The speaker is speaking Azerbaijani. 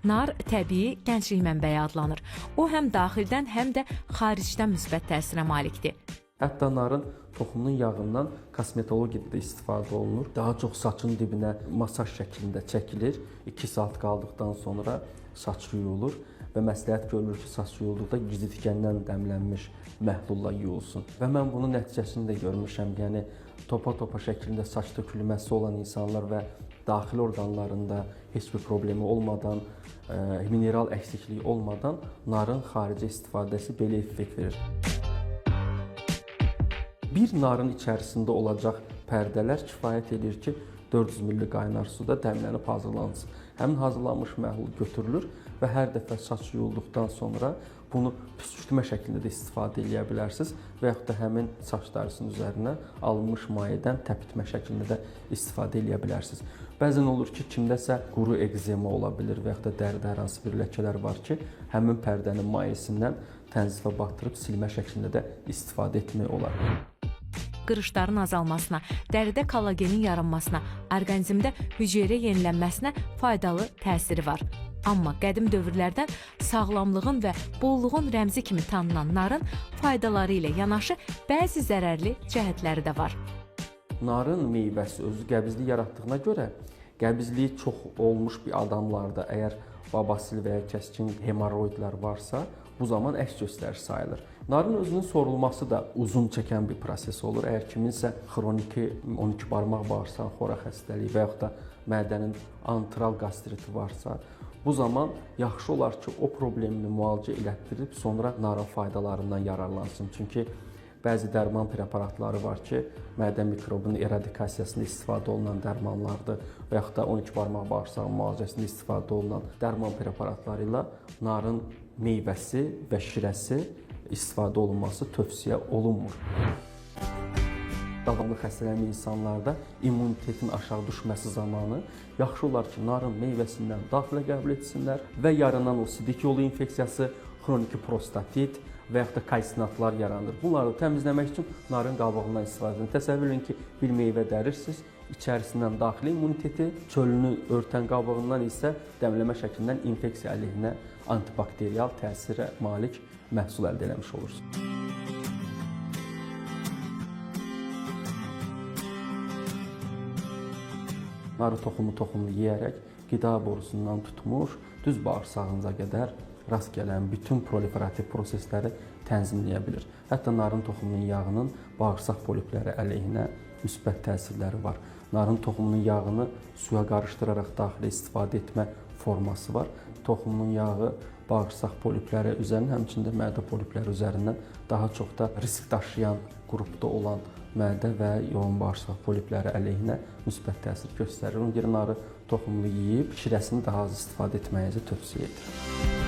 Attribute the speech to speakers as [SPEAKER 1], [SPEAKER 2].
[SPEAKER 1] Nar təbii gənclik mənbəyi adlanır. O həm daxildən, həm də xaricdən müsbət təsirə malikdir.
[SPEAKER 2] Hətta narın toxumunun yağından kosmetologiyada da istifadə olunur. Daha çox saçın dibinə masaj şəklində çəkilir. 2 saat qaldıqdan sonra saç yuyulur və məsləhət görülür ki, saç yuyulduqda gizlidikəndən dəmlənmiş məhlulla yuyulsun. Və mən bunun nəticəsini də görmüşəm. Yəni topa-topa şəklində saç tökülməsi olan insanlar və daxili orqanlarında heç bir problemi olmadan, mineral əksikliyi olmadan narın xarici istifadəsi belə effekt verir. Bir narın içərisində olacaq pərdələr kifayət edir ki, 400 ml qaynar suda dəmlənib hazırlansın. Həmin hazırlanmış məhlul götürülür və hər dəfə saç yuyulduqdan sonra bunu püskürtmə şəklində də istifadə edə bilərsiniz və yaxud da həmin saç dərisinin üzərinə alınmış mayədən təpitmə şəklində də istifadə edə bilərsiniz. Bəzən olur ki, kimdəsə quru ekzema ola bilir və yaxud da dəridə hər hansı bir ləkələr var ki, həmin pərdənin mayəsindən tənzifə batırıb silmə şəklində də istifadə etmək olar.
[SPEAKER 1] Qırışların azalmasına, dəridə kollagenin yaranmasına, orqanizmdə hüceyrə yenilənməsinə faydalı təsiri var. Amma qədim dövrlərdən sağlamlığın və bolluğun rəmzi kimi tanınan narın faydaları ilə yanaşı bəzi zərərli cəhətləri də var.
[SPEAKER 2] Narın meyvəsi özü qəbizlik yaratdığına görə, qəbizliyi çox olmuş bir adamlarda əgər babasil və ya kəskin hemoroidlər varsa, bu zaman əks göstərici sayılır. Narın özünün sorulması da uzun çəkən bir proses olur. Əgər kiminsə xroniki 12 barmaq bağırsaq xoraq xəstəliyi və yaxud da mədənin antral qastriti varsa, bu zaman yaxşı olar ki, o problemini müalicə elətdirib sonra narın faydalarından yararlansın. Çünki bəzi dərman preparatları var ki, mədə mikrobunun eradikasiyasında istifadə olunan dərmanlardır və yaxud da 12 barmaq bağırsaq müalicəsində istifadə olunan dərman preparatları ilə narın meyvəsi və şirəsi istifadə olunması tövsiyə olunmur. Davamlı xəstələnmiş insanlarda immunitetin aşağı düşməsi zamanı yaxşı olar ki, narın meyvəsindən daxilə qəbul etsinlər və yaranan o sidik yolu infeksiyası, xroniki prostatit və yaxud da kalsinatlar yaranır. Bunları təmizləmək üçün narın qabığından istifadə edin. Təsəvvür edin ki, bir meyvə dərirsiniz, içərisindən daxili immuniteti, çölünü örtən qabığından isə dəmləmə şəklindən infeksiya əleyhinə antibakteriyal təsirə malik məhsul əldə etmiş olursunuz. Narı toxumu yeyərək qida borusundan tutmuş, düz bağırsağınıza qədər rast gələn bütün proliferativ prosesləri tənzimləyə bilir. Hətta narın toxumunun yağının bağırsaq polipləri əleyhinə müsbət təsirləri var. Narın toxumunun yağını suya qarışdıraraq daxilə istifadə etmə forması var. Toxumunun yağı bağırsaq polipləri üzərindən, həmçində mədə polipləri üzərindən daha çox da risk daşıyan qrupda olan mədə və yoğun bağırsaq polipləri əleyhinə müsbət təsir göstərir. Ona görə narı toxumunu yeyib şirəsini daha az istifadə etməyinizi tövsiyə edirəm.